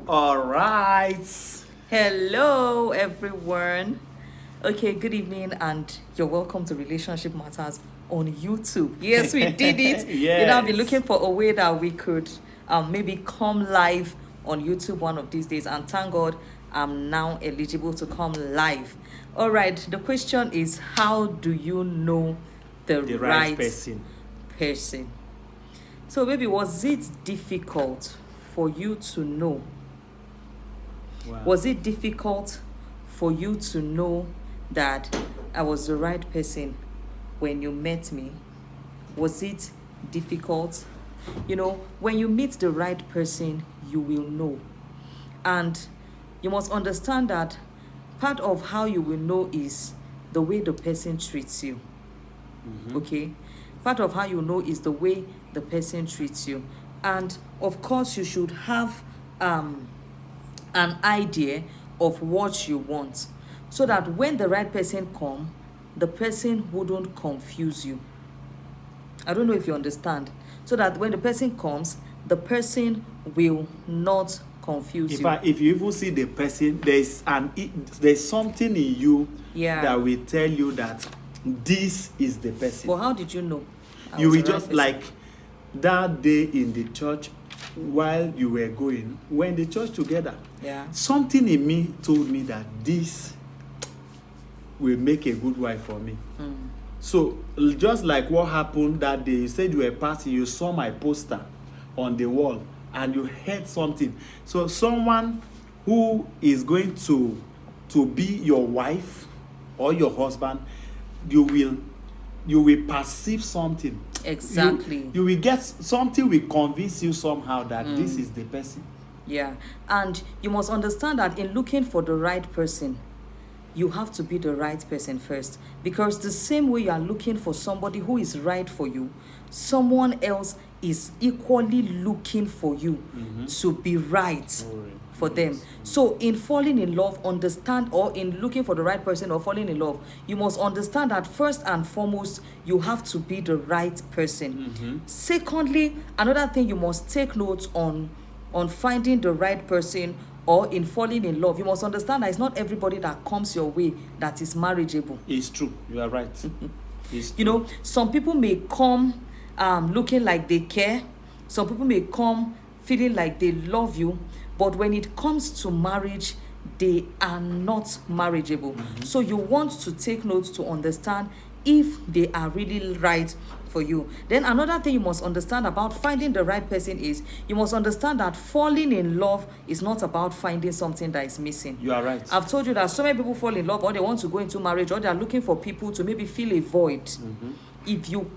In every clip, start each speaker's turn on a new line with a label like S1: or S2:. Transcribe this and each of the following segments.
S1: All right.
S2: Hello, everyone. Okay, good evening, and you're welcome to Relationship Matters on YouTube. Yes, we did it. I've been
S1: Yes.
S2: looking for a way that we could maybe come live on YouTube one of these days, and thank God I'm now eligible to come live. All right, the question is, how do you know the
S1: The right
S2: right
S1: person.
S2: person? So, maybe was it difficult for you to know?
S1: Wow.
S2: Was it difficult for you to know that I was the right person when you met me? Was it difficult? When you meet the right person, you will know. And you must understand that part of how you will know is the way the person treats you. Okay? Part of how you know is the way the person treats you. And of course, you should have an idea of what you want, so that when the right person come, the person wouldn't confuse you. I don't know if you understand. So that when the person comes, the person will not confuse you.
S1: If you even see the person, there's something in you that will tell you that this is the person.
S2: But how did you know?
S1: You will just like that day in the church while you were going, we're in the church together.
S2: Yeah.
S1: Something in me told me that this will make a good wife for me. So just like what happened that day, you said you were passing, you saw my poster on the wall and you heard something. So someone who is going to be your wife or your husband, you will perceive something.
S2: Exactly.
S1: You will get something will convince you somehow that this is the person.
S2: Yeah. And you must understand that in looking for the right person, you have to be the right person first. Because the same way you are looking for somebody who is right for you, someone else is equally looking for you to be right for them. So in falling in love, understand, or in looking for the right person or falling in love, you must understand that first and foremost, you have to be the right person. Secondly, another thing you must take note on finding the right person or in falling in love, you must understand that it's not everybody that comes your way that is marriageable.
S1: It's true. You are right. It's true.
S2: Some people may come looking like they care. Some people may come feeling like they love you. But when it comes to marriage, they are not marriageable. So you want to take note to understand if they are really right for you. Then another thing you must understand about finding the right person is you must understand that falling in love is not about finding something that is missing.
S1: You are right.
S2: I've told you that so many people fall in love, or they want to go into marriage, or they are looking for people to maybe fill a void. If you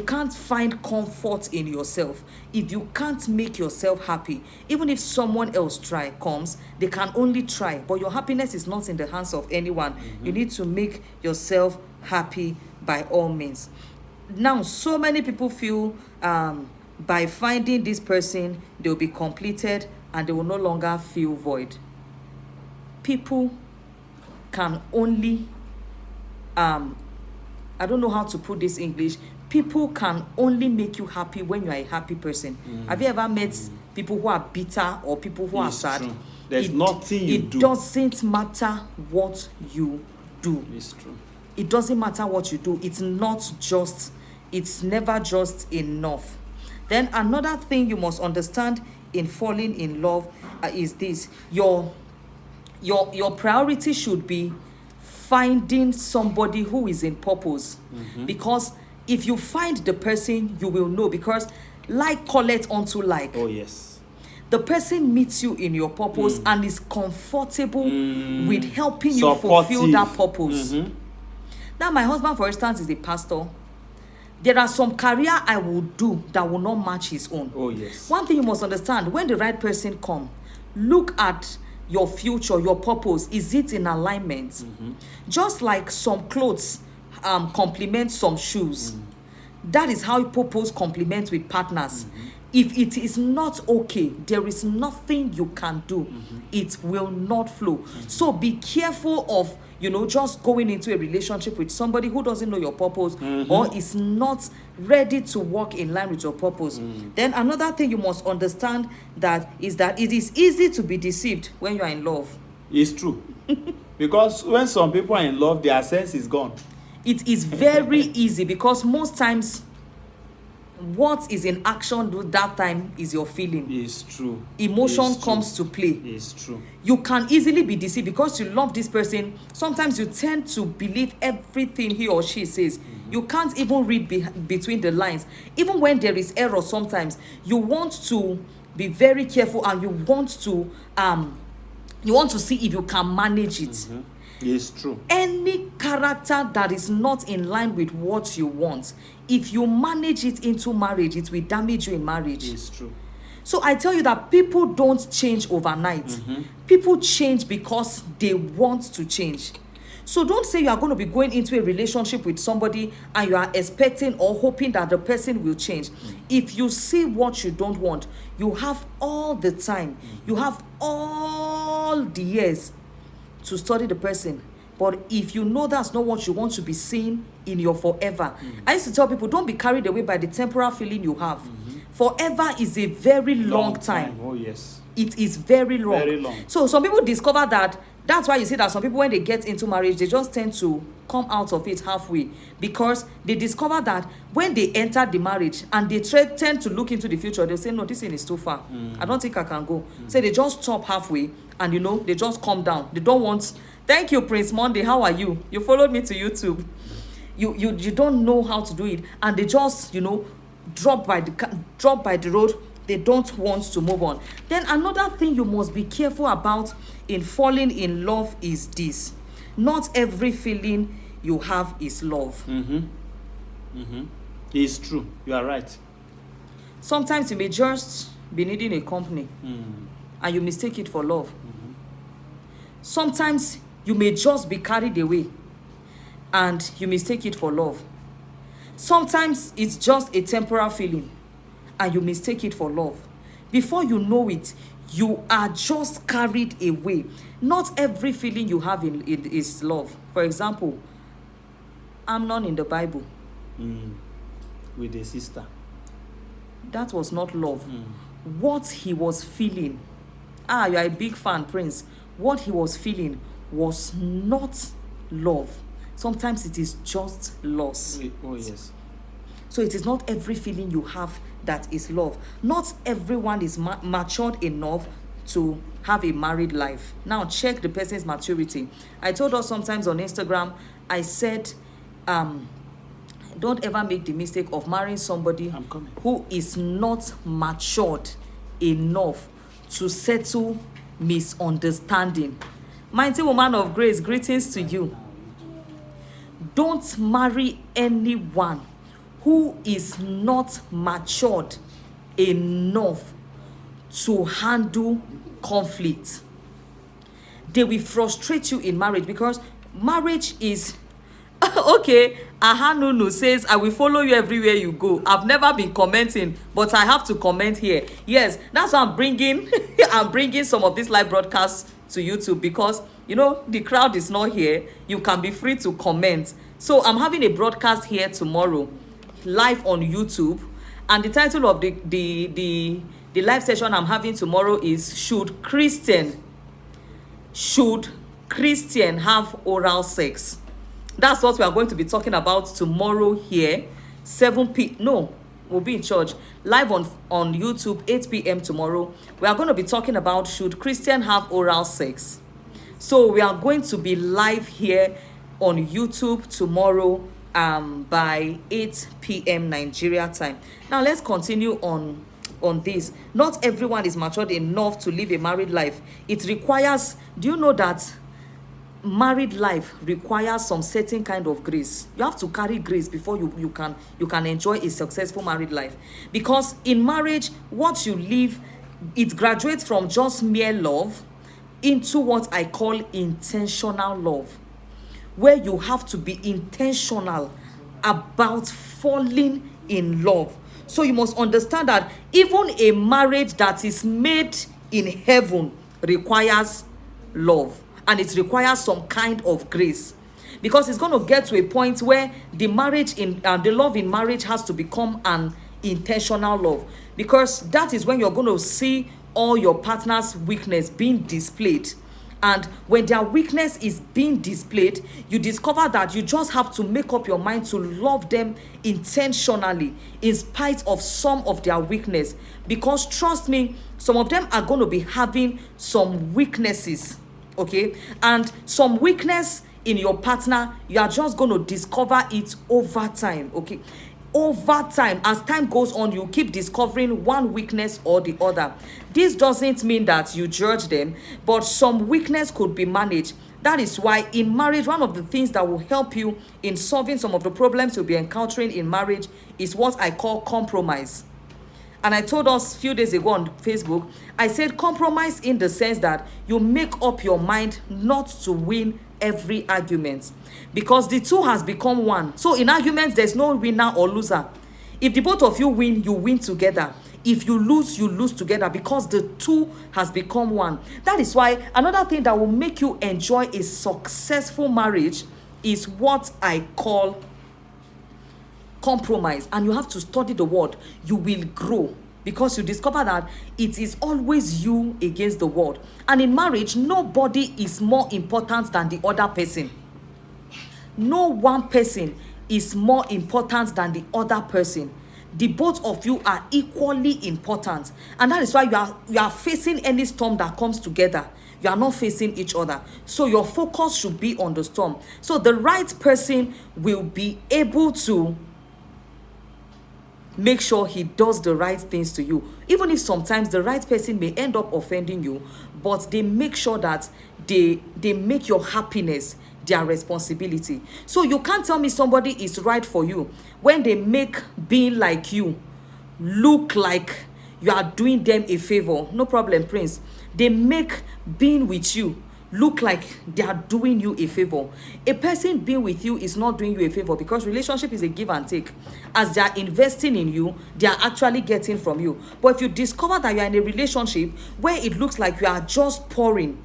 S2: can't find comfort in yourself, if you can't make yourself happy, even if someone else comes, they can only try, but your happiness is not in the hands of anyone. You need to make yourself happy by all means. Now, so many people feel by finding this person, they'll be completed and they will no longer feel void. People can only, I don't know how to put this in English. People can only make you happy when you are a happy person. Have you ever met people who are bitter or people who are sad?
S1: True. There's nothing you do.
S2: It doesn't matter what you do.
S1: It's true.
S2: It doesn't matter what you do. It's never just enough. Then another thing you must understand in falling in love is this. Your priority should be finding somebody who is in purpose. Because if you find the person, you will know, because like calleth unto like.
S1: Oh yes.
S2: The person meets you in your purpose and is comfortable with helping you
S1: Supportive.
S2: fulfill that purpose. Now, my husband, for instance, is a pastor. There are some career I will do that will not match his own.
S1: Oh yes.
S2: One thing you must understand, when the right person comes, look at your future, your purpose. Is it in alignment? Just like some clothes complement some shoes. That is how purpose complements with partners. If it is not okay, there is nothing you can do. It will not flow. So be careful of just going into a relationship with somebody who doesn't know your purpose or is not ready to walk in line with your purpose. Then another thing you must understand is that it is easy to be deceived when you are in love.
S1: It's true. Because when some people are in love, their sense is gone.
S2: It is very easy, because most times what is in action that time is your feeling.
S1: It's true.
S2: Emotion comes to play.
S1: It's true.
S2: You can easily be deceived because you love this person. Sometimes you tend to believe everything he or she says. You can't even read between the lines. Even when there is error, sometimes you want to be very careful, and you want to see if you can manage it.
S1: It's true.
S2: Any character that is not in line with what you want, if you manage it into marriage, it will damage you in marriage.
S1: It's true.
S2: So I tell you that people don't change overnight. People change because they want to change. So don't say you are going to be going into a relationship with somebody and you are expecting or hoping that the person will change. If you see what you don't want, you have all the time. You have all the years to study the person. But if you know that's not what you want to be seeing in your forever, I used to tell people, don't be carried away by the temporal feeling you have. Forever is a very long time.
S1: Oh yes,
S2: it is very long.
S1: Very long.
S2: So some people discover that's why you see that some people, when they get into marriage, they just tend to come out of it halfway, because they discover that when they enter the marriage and they tend to look into the future, they'll say, no, this thing is too far. I don't think I can go. So they just stop halfway, and they just come down. They don't want. Thank you, Prince Monday. How are you? You followed me to YouTube. You don't know how to do it, and they just drop by the road. They don't want to move on. Then another thing you must be careful about in falling in love is this: not every feeling you have is love.
S1: It's true. You are right.
S2: Sometimes you may just be needing a company, and you mistake it for love. Sometimes you may just be carried away, and you mistake it for love. Sometimes it's just a temporal feeling, and you mistake it for love. Before you know it, you are just carried away. Not every feeling you have is love. For example, Amnon in the Bible.
S1: With a sister.
S2: That was not love. What he was feeling, you are a big fan, Prince. What he was feeling was not love. Sometimes it is just loss.
S1: Oh yes.
S2: So it is not every feeling you have that is love. Not everyone is matured enough to have a married life. Now check the person's maturity. I told us sometimes on Instagram, I said, don't ever make the mistake of marrying somebody who is not matured enough to settle misunderstanding. Mighty woman of grace, greetings to you. Don't marry anyone who is not matured enough to handle conflict. They will frustrate you in marriage, because marriage is okay. Ahanunu says, I will follow you everywhere you go. I've never been commenting, but I have to comment here. Yes, that's why I'm bringing some of these live broadcasts to YouTube, because the crowd is not here. You can be free to comment. So I'm having a broadcast here tomorrow, live on YouTube, and the title of the live session I'm having tomorrow is Should Christian have oral sex? That's what we are going to be talking about tomorrow here, 7 p.m. No, we'll be in church live on YouTube, 8 p.m. tomorrow. We are going to be talking about should Christian have oral sex. So we are going to be live here on YouTube tomorrow by 8 p.m. Nigeria time. Now let's continue on this. Not everyone is matured enough to live a married life. It requires, do you know that married life requires some certain kind of grace? You have to carry grace before you can enjoy a successful married life. Because in marriage, what you live, it graduates from just mere love into what I call intentional love, where you have to be intentional about falling in love. So you must understand that even a marriage that is made in heaven requires love. and it requires some kind of grace, because it's going to get to a point where the love in marriage has to become an intentional love, because that is when you're going to see all your partner's weakness being displayed. And when their weakness is being displayed, you discover that you just have to make up your mind to love them intentionally in spite of some of their weakness. Because trust me, some of them are going to be having some weaknesses, okay? And some weakness in your partner, you are just going to discover it over time, okay? Over time, as time goes on, you keep discovering one weakness or the other. This doesn't mean that you judge them, but some weakness could be managed. That is why in marriage, one of the things that will help you in solving some of the problems you'll be encountering in marriage is what I call compromise. And I told us a few days ago on Facebook, I said compromise in the sense that you make up your mind not to win every argument, because the two has become one. So in arguments, there's no winner or loser. If the both of you win, you win together. If you lose together, because the two has become one. That is why another thing that will make you enjoy a successful marriage is what I call compromise. And you have to study the word. You will grow, because you discover that it is always you against the world. And in marriage, nobody is more important than the other person. No one person is more important than the other person. The both of you are equally important. And that is why you are facing any storm that comes together. You are not facing each other. So your focus should be on the storm. So the right person will be able to make sure he does the right things to you, even if sometimes the right person may end up offending you, but they make sure that they make your happiness their responsibility. So you can't tell me somebody is right for you when they make being like you look like you are doing them a favor. No problem, Prince. They make being with you look like they are doing you a favor. A person being with you is not doing you a favor, because relationship is a give and take. As they are investing in you, they are actually getting from you. But if you discover that you are in a relationship where it looks like you are just pouring,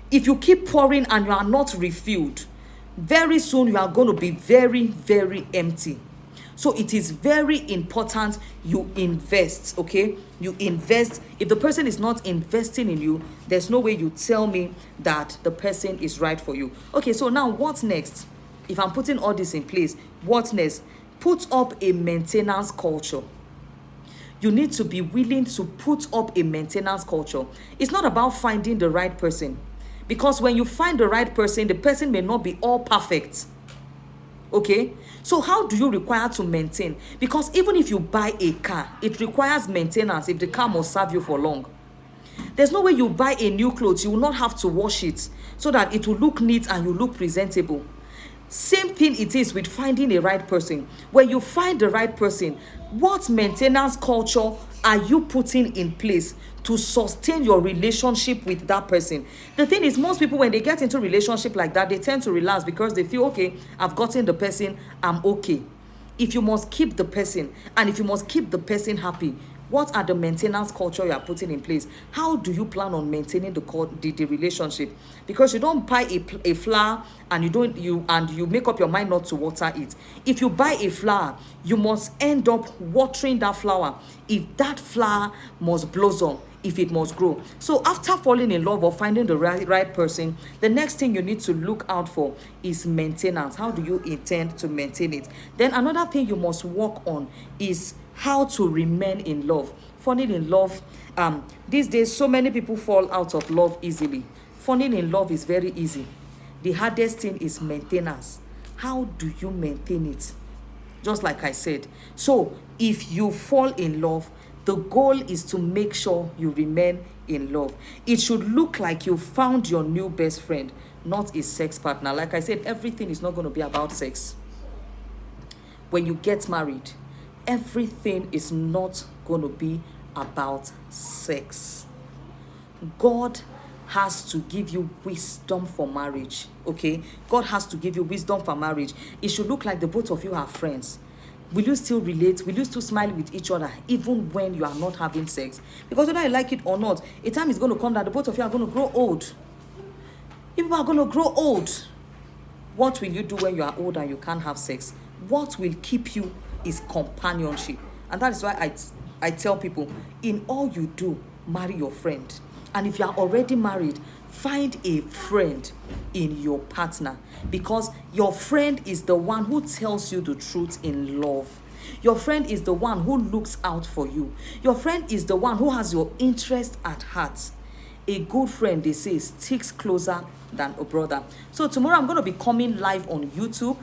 S2: if you keep pouring and you are not refilled, very soon you are going to be very, very empty. So it is very important you invest, okay? You invest. If the person is not investing in you, there's no way you tell me that the person is right for you. Okay, so now what's next? If I'm putting all this in place, what's next? Put up a maintenance culture. You need to be willing to put up a maintenance culture. It's not about finding the right person, because when you find the right person, the person may not be all perfect. Okay, so how do you require to maintain? Because even if you buy a car, it requires maintenance if the car must serve you for long. There's no way you buy a new clothes, you will not have to wash it so that it will look neat and you look presentable. Same thing it is with finding a right person. When you find the right person, what maintenance culture are you putting in place to sustain your relationship with that person? The thing is, most people, when they get into a relationship like that, they tend to relax because they feel, okay, I've gotten the person, I'm okay. If you must keep the person, and if you must keep the person happy, what are the maintenance culture you are putting in place? How do you plan on maintaining the relationship? Because you don't buy a flower and you make up your mind not to water it. If you buy a flower, you must end up watering that flower. If that flower must blossom, if it must grow. So after falling in love or finding the right person, the next thing you need to look out for is maintenance. How do you intend to maintain it? Then another thing you must work on is how to remain in love. Falling in love, these days so many people fall out of love easily. Falling in love is very easy. The hardest thing is maintenance. How do you maintain it? Just like I said. So if you fall in love, the goal is to make sure you remain in love. It should look like you found your new best friend, not a sex partner. Like I said, everything is not going to be about sex. When you get married, everything is not going to be about sex. God has to give you wisdom for marriage, okay? God has to give you wisdom for marriage. It should look like the both of you are friends. Will you still relate? Will you still smile with each other even when you are not having sex? Because whether you like it or not, a time is going to come that the both of you are going to grow old. You people are going to grow old. What will you do when you are old and you can't have sex? What will keep you is companionship. And that is why I tell people, in all you do, marry your friend. And if you are already married, find a friend in your partner, because your friend is the one who tells you the truth in love. Your friend is the one who looks out for you. Your friend is the one who has your interest at heart. A good friend, they say, sticks closer than a brother. So tomorrow I'm going to be coming live on YouTube.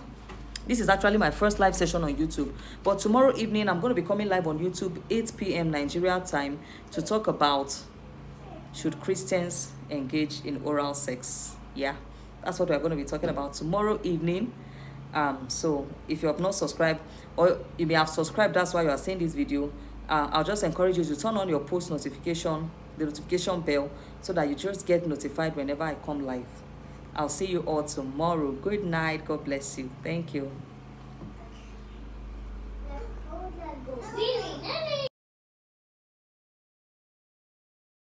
S2: This is actually my first live session on YouTube. But tomorrow evening, I'm going to be coming live on YouTube, 8 p.m. Nigeria time, to talk about, should Christians engage in oral sex? Yeah, that's what we're going to be talking about tomorrow evening. So if you have not subscribed, or you may have subscribed, that's why you are seeing this video, I'll just encourage you to turn on your post notification, the notification bell, so that you just get notified whenever I come live. I'll see you all tomorrow. Good night. God bless you. Thank you.